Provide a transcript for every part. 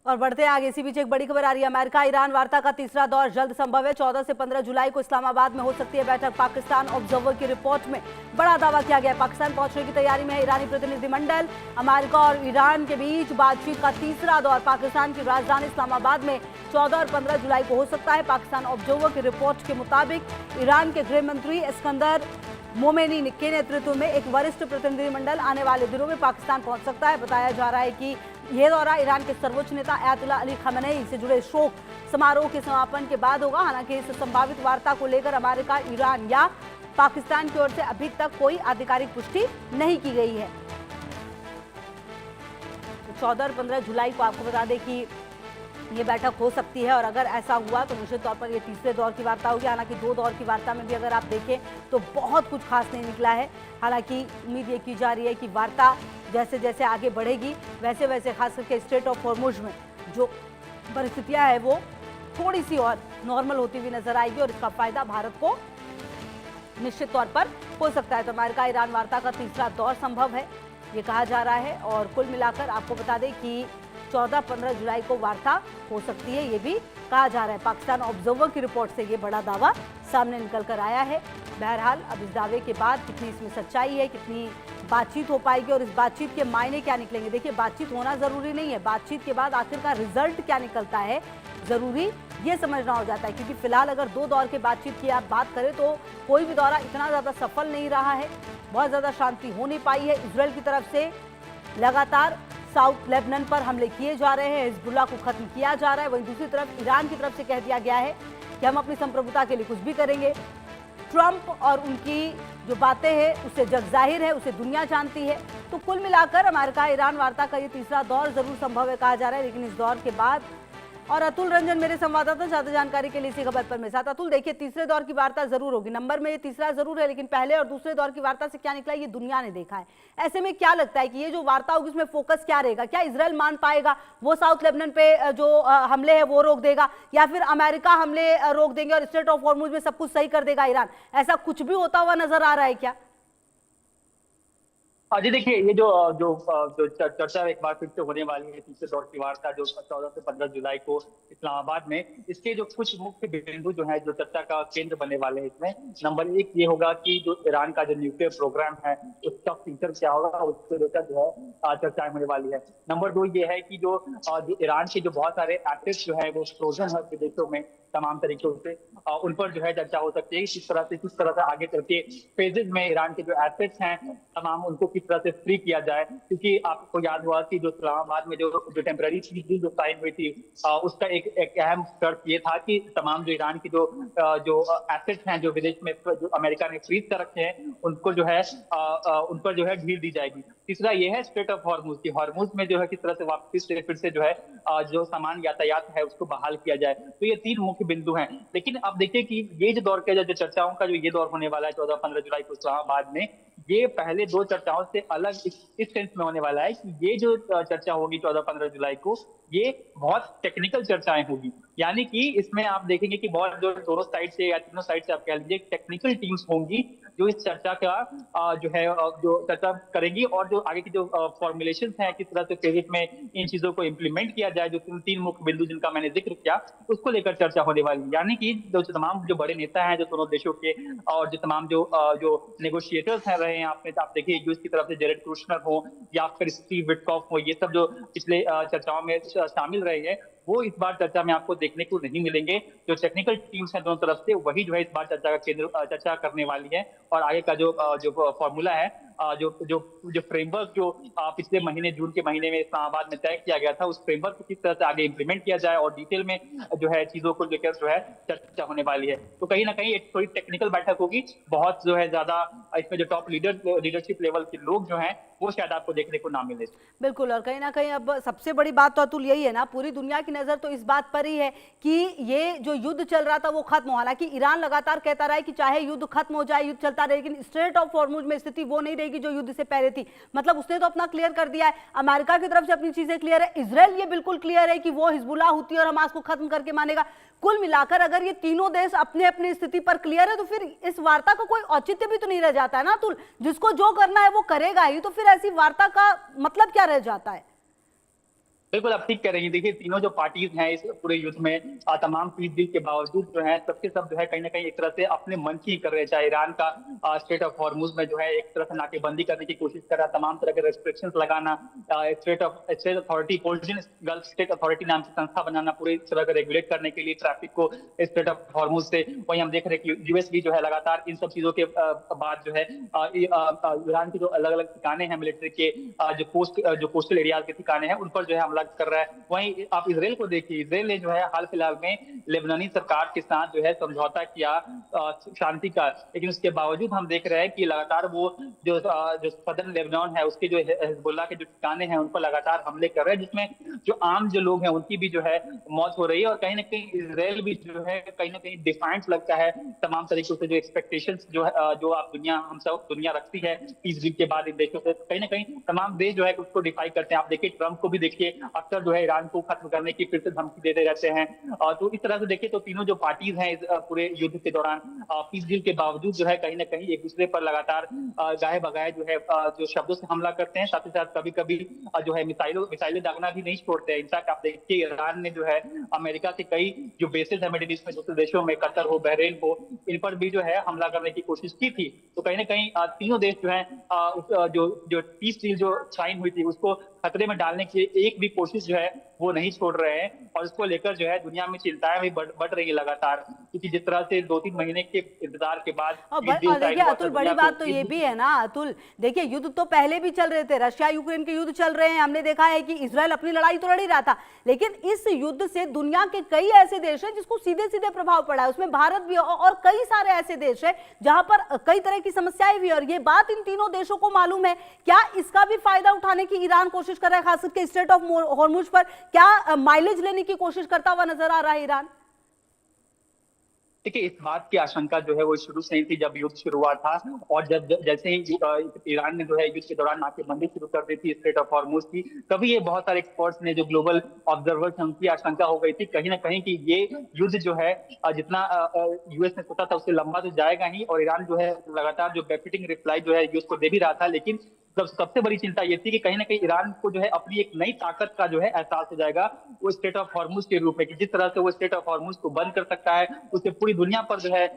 और बढ़ते हैं आगे। इसी बीच एक बड़ी खबर आ रही है। अमेरिका ईरान वार्ता का तीसरा दौर जल्द संभव है। 14 से 15 जुलाई को इस्लामाबाद में हो सकती है बैठक। पाकिस्तान ऑब्जर्वर की रिपोर्ट में बड़ा दावा किया गया है। पाकिस्तान पहुंचने की तैयारी में है ईरानी प्रतिनिधिमंडल। अमेरिका और ईरान के बीच बातचीत का तीसरा दौर पाकिस्तान की राजधानी इस्लामाबाद में 14 और 15 जुलाई को हो सकता है। पाकिस्तान ऑब्जर्वर की रिपोर्ट के मुताबिक ईरान के गृह मंत्री इस्कंदर मोमेनी के नेतृत्व में एक वरिष्ठ प्रतिनिधिमंडल आने वाले दिनों में पाकिस्तान पहुंच सकता है। बताया जा रहा है कि यह दौरा ईरान के सर्वोच्च नेता अयातुल्लाह अली खamenei से जुड़े शोक समारोह के समापन के बाद होगा। हालांकि इस संभावित वार्ता को लेकर अमेरिका, ईरान या पाकिस्तान की ओर से अभी तक कोई आधिकारिक पुष्टि नहीं की गई है। 14 और 15 जुलाई को आपको बता दें कि ये बैठक हो सकती है और अगर ऐसा हुआ तो निश्चित तौर पर ये तीसरे दौर की वार्ता होगी। हालांकि 2 दौर की वार्ता में भी अगर आप देखें तो बहुत कुछ खास नहीं निकला है। हालांकि उम्मीद ये की जा रही है कि वार्ता जैसे जैसे आगे बढ़ेगी वैसे वैसे खास करके स्ट्रेट ऑफ हॉर्मुज में जो परिस्थितियां हैं वो थोड़ी सी और नॉर्मल होती हुई नजर आएगी और इसका फायदा भारत को निश्चित तौर पर हो सकता है। तो अमेरिका ईरान वार्ता का तीसरा दौर संभव है ये कहा जा रहा है। और कुल मिलाकर आपको बता दें कि 14-15 जुलाई को वार्ता हो सकती है ये भी कहा जा रहा है। पाकिस्तान ऑब्जर्वर की रिपोर्ट से ये बड़ा दावा सामने निकल कर आया है। बहरहाल अब इस दावे के बाद कितनी इसमें सच्चाई है, कितनी बातचीत हो पाएगी और इस बातचीत के मायने क्या निकलेंगे। देखिए, बातचीत होना जरूरी नहीं है, बातचीत के बाद आखिरकार रिजल्ट क्या निकलता है जरूरी ये समझना हो जाता है। क्योंकि फिलहाल अगर 2 दौर के बातचीत की आप बात करें तो कोई भी दौरा इतना ज्यादा सफल नहीं रहा है, बहुत ज्यादा शांति हो नहीं पाई है। इजरायल की तरफ से लगातार साउथ लेबनान पर हमले किए जा रहे हैं, हिजबुल्लाह को खत्म किया जा रहा है। वहीं दूसरी तरफ ईरान की तरफ से कह दिया गया है कि हम अपनी संप्रभुता के लिए कुछ भी करेंगे। ट्रंप और उनकी जो बातें हैं उससे जग जाहिर है, उसे दुनिया जानती है। तो कुल मिलाकर अमेरिका ईरान वार्ता का ये तीसरा दौर जरूर संभव है कहा जा रहा है। लेकिन इस दौर के बाद और अतुल रंजन मेरे संवाददाता ज्यादा जानकारी के लिए इसी खबर पर मेरे साथ। अतुल, देखिए, तीसरे दौर की वार्ता जरूर होगी, नंबर में ये तीसरा जरूर है, लेकिन पहले और दूसरे दौर की वार्ता से क्या निकला ये दुनिया ने देखा है। ऐसे में क्या लगता है कि ये जो वार्ता होगी उसमें फोकस क्या रहेगा? क्या इजरायल मान पाएगा, वो साउथ लेबनान पे जो हमले हैं वो रोक देगा, या फिर अमेरिका हमले रोक देंगे और स्ट्रेट ऑफ हॉर्मुज में सब कुछ सही कर देगा ईरान? ऐसा कुछ भी होता हुआ नजर आ रहा है क्या? जी देखिए, ये जो जो जो चर्चा एक बार फिर से होने वाली है, तीसरे दौर की वार्ता जो 14 से 15 जुलाई को इस्लामाबाद में, इसके जो कुछ मुख्य बिंदु जो है जो चर्चा का केंद्र बनने वाले हैं इसमें, नंबर 1 ये होगा कि जो ईरान का जो न्यूक्लियर प्रोग्राम है उसका फ्यूचर क्या होगा, उसको लेकर जो है चर्चा होने वाली है। नंबर 2 ये है कि जो ईरान के जो बहुत सारे एसेट्स जो है वो फ्रोजन है विदेशों में तमाम तरीकों से, उन पर जो है चर्चा हो सकती है किस तरह से आगे चल के फेजेज में ईरान के जो एसेट्स हैं तमाम उनको किस तरह से फ्री किया जाए। क्योंकि आपको याद हुआ कि जो इस्लामाबाद में जो टेम्पररी डील जो साइन हुई थी, उसका एक अहम शर्त ये था कि तमाम जो ईरान की जो एसेट्स हैं जो विदेश में जो अमेरिका ने फ्रीज कर रखे हैं उनको जो है उन पर जो है ढील दी जाएगी। तीसरा ये है स्ट्रेट ऑफ हॉर्मुज की, हॉर्मुज में जो है किस तरह से वापस फिर से जो है जो सामान यातायात है उसको बहाल किया जाए। तो ये 3 मुख्य बिंदु हैं। लेकिन अब देखिए कि ये जो दौर के जो चर्चाओं का जो ये दौर होने वाला है 14-15 जुलाई को इस्लामाबाद में, ये पहले 2 चर्चाओं से अलग इस सेंस में होने वाला है कि ये जो चर्चा होगी 14-15 जुलाई को, ये बहुत टेक्निकल चर्चाएं होगी। यानी कि इसमें आप देखेंगे कि बहुत जो दोनों साइड से या तीनों साइड से आप कह लीजिए टेक्निकल टीम्स होंगी जो इस चर्चा का जो है जो चर्चा करेंगी और जो आगे की जो फॉर्मुलेशन है किस तरह से फेजेज में इन चीजों को इम्प्लीमेंट किया जाए, जो 3 मुख्य बिंदु जिनका मैंने जिक्र किया उसको लेकर चर्चा होने वाली। यानी कि जो तमाम जो बड़े नेता हैं जो दोनों देशों के और जो तमाम जो नेगोशिएटर्स हैं रहे हैं, आप देखिए यूएस की तरफ से जेरेड कुशनर हो या फिर स्टीव विटकॉफ हो, ये सब जो पिछले चर्चाओं में शामिल रहे हैं वो इस बार चर्चा में आपको देखने को नहीं मिलेंगे। जो टेक्निकल टीम्स हैं दोनों तरफ से वही जो है इस बार चर्चा का केंद्र चर्चा करने वाली है और आगे का जो फॉर्मूला है जो जो जो फ्रेमवर्क जो पिछले महीने जून के महीने में इस्लामाबाद में तय किया गया था उस फ्रेमवर्क को किस तरह से आगे इंप्लीमेंट किया जाए और डिटेल में जो है चीजों को लेकर जो है चर्चा होने वाली है। तो कहीं ना कहीं एक थोड़ी टेक्निकल बैठक होगी, बहुत जो है ज्यादा इसमें जो टॉप लीडरशिप लेवल के लोग जो हैं वो शायद आपको देखने को ना मिले। बिल्कुल, और कहीं ना कहीं अब सबसे बड़ी बात तो अतुल यही है ना, पूरी दुनिया की नजर तो इस बात पर ही है कि ये जो युद्ध चल रहा था वो खत्म हो। हालांकि ईरान लगातार कहता रहा है कि चाहे युद्ध खत्म हो जाए, युद्ध चलता रहे, लेकिन स्ट्रेट ऑफ हॉर्मुज में स्थिति वो नहीं रहेगी जो युद्ध से पहले थी। मतलब उसने तो अपना क्लियर कर दिया है, अमेरिका की तरफ से अपनी चीजें क्लियर है, इजराइल ये बिल्कुल क्लियर है कि वो हिजबुल्लाह, हुती और हमास को खत्म करके मानेगा। कुल मिलाकर अगर ये तीनों देश अपने अपनी स्थिति पर क्लियर है तो फिर इस वार्ता का कोई औचित्य भी तो नहीं रह जाता है ना अतुल। जिसको जो करना है वो करेगा ही, तो फिर ऐसी वार्ता का मतलब क्या रह जाता है? बिल्कुल, आप ठीक कह रही हैं। देखिए, तीनों जो पार्टीज़ हैं इस पूरे युद्ध में तमाम पीस डील के बावजूद जो है सबके सब जो है कहीं न कहीं एक तरह से अपने मन की ही कर रहे हैं। चाहे ईरान का स्ट्रेट ऑफ हॉर्मुज़ में जो है एक तरह से नाकेबंदी करने की कोशिश कर रहा है, तमाम तरह के रिस्ट्रिक्शंस लगाना, state authority, golden gulf state authority नाम की संस्था बनाना, पूरे इस तरह का रेगुलेट करने के लिए ट्रैफिक को स्ट्रेट ऑफ हॉर्मुज़ से। वहीं हम देख रहे हैं कि यूएस भी जो है लगातार इन सब चीज़ों के बाद जो है ईरान के जो अलग-अलग ठिकाने हैं मिलिट्री के, जो कोस्टल एरियाज़ के ठिकाने हैं, उन पर जो है हमला कर रहा है। वहीं आप इसराइल को देखिए, इसराइल ने जो है हाल फिलहाल में लेबनानी सरकार के साथ जो है समझौता किया शांति का, लेकिन उसके बावजूद हम देख रहे हैं कि लगातार वो जो सदर्न लेबनान है उसके जो हिजबुल्लाह के जो ठिकाने हैं उन पर लगातार हमले कर रहे हैं, जिसमें जो आम जो लोग हैं उनकी भी जो है मौत हो रही है। और कहीं ना कहीं इसराइल भी जो है कहीं ना कहीं डिफाइंट लगता है तमाम तरीकों से, जो एक्सपेक्टेशंस जो है जो आप हम सब दुनिया रखती है पीस डील के बाद इन देशों से, कहीं ना कहीं तमाम देश जो है उसको डिफाई करते हैं। आप देखिए ट्रंप को भी देखिए, अक्सर जो है ईरान को खत्म करने की फिर से धमकी देते रहते हैं। तो इस तरह से देखिए तो तीनों जो पार्टीज हैं इस पूरे युद्ध के दौरान पीस डील के बावजूद जो है कहीं ना कहीं एक दूसरे पर लगातार गाहे बगाए जो है जो शब्दों से हमला करते हैं, साथ ही साथ कभी कभी जो है मिसाइलें दागना भी नहीं छोड़ते हैं। इनफैक्ट आप देखिए ईरान ने जो है अमेरिका के कई जो बेसिस है मिडिल ईस्ट में, दूसरे देशों में, कतर हो, बहरीन हो, इन पर भी जो है हमला करने की कोशिश की थी। तो कहीं ना कहीं तीनों देश जो है जो जो पीस डील जो साइन हुई थी उसको खतरे में डालने की एक भी कोशिश जो है वो नहीं छोड़ रहे हैं। और इसको लेकर जो है दुनिया में चिंताएं भी बढ़ रही है लगातार, क्योंकि जिस तरह से 2-3 महीने के इंतजार के बाद और देखिए अतुल, बड़ी बात तो ये भी है ना अतुल, देखिए युद्ध तो पहले भी चल रहे थे, रशिया यूक्रेन के युद्ध चल रहे हैं, हमने देखा है कि इजराइल अपनी लड़ाई तो लड़ ही रहा था, लेकिन इस युद्ध से दुनिया के कई ऐसे देश हैं जिसको सीधे सीधे प्रभाव पड़ा है, उसमें भारत भी और कई सारे ऐसे देश हैं जहां पर कई तरह की समस्याएं भी, और ये बात इन तीनों देशों को मालूम है। क्या इसका भी फायदा उठाने की ईरान कोशिश कर रहा है, खास करके स्ट्रेट ऑफ हॉर्मुज पर क्या माइलेज लेने की कोशिश करता हुआ नजर आ रहा है ईरान? देखिए, इस बात की आशंका जो है वो शुरू से ही थी जब युद्ध शुरू हुआ था। और जैसे ही ईरान ने जो है युद्ध के दौरान नाकेबंदी शुरू कर दी थी स्ट्रेट ऑफ हॉर्मुज की, तभी ये बहुत सारे एक्सपर्ट्स ने, जो ग्लोबल ऑब्जर्वर्स हैं, उनकी आशंका हो गई थी कहीं ना कहीं कि ये युद्ध जो है जितना यूएस ने सोचा था उससे लंबा तो जाएगा ही। और ईरान जो है लगातार जो बेफिटिंग रिप्लाई जो है यूएस को दे भी रहा था, लेकिन सबसे बड़ी चिंता ये थी कि कहीं ना कहीं ईरान को जो है अपनी एक नई ताकत का जो है एहसास हो जाएगा वो स्टेट ऑफ हॉर्मुज के रूप में, कि जिस तरह से वो स्टेट ऑफ हॉर्मुज को बंद कर सकता है, उससे पूरी दुनिया पर जो है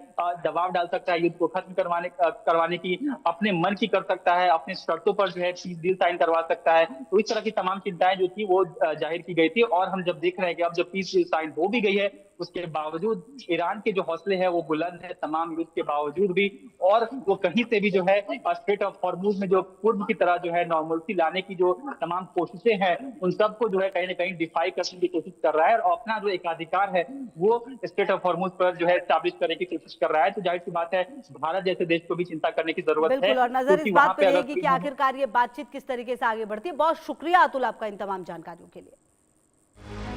दबाव डाल सकता है, युद्ध को खत्म करवाने की अपने मन की कर सकता है, अपने शर्तों पर जो है पीस डील साइन करवा सकता है। तो इस तरह की तमाम चिंताएं जो थी वो जाहिर की गई थी। और हम जब देख रहे हैं कि अब जब पीस डील साइन हो भी गई है, उसके बावजूद ईरान के जो हौसले हैं वो बुलंद है तमाम युद्ध के बावजूद भी, और वो कहीं से भी जो है स्ट्रेट ऑफ हॉर्मुज में जो पूर्व की तरह जो है नॉर्मलसी लाने की जो तमाम कोशिशें हैं उन सबको जो है कहीं ना कहीं डिफाई करने की कोशिश कर रहा है, और अपना जो एकाधिकार है वो स्ट्रेट ऑफ हॉर्मुज पर जो है स्टैब्लिश करने की कोशिश कर रहा है। तो जाहिर सी बात है भारत जैसे देश को भी चिंता करने की जरूरत है। बिल्कुल, और नजर इस बात पर रहेगी कि आखिरकार ये बातचीत किस तरीके से आगे बढ़ती है। बहुत शुक्रिया अतुल आपका इन तमाम जानकारियों के लिए।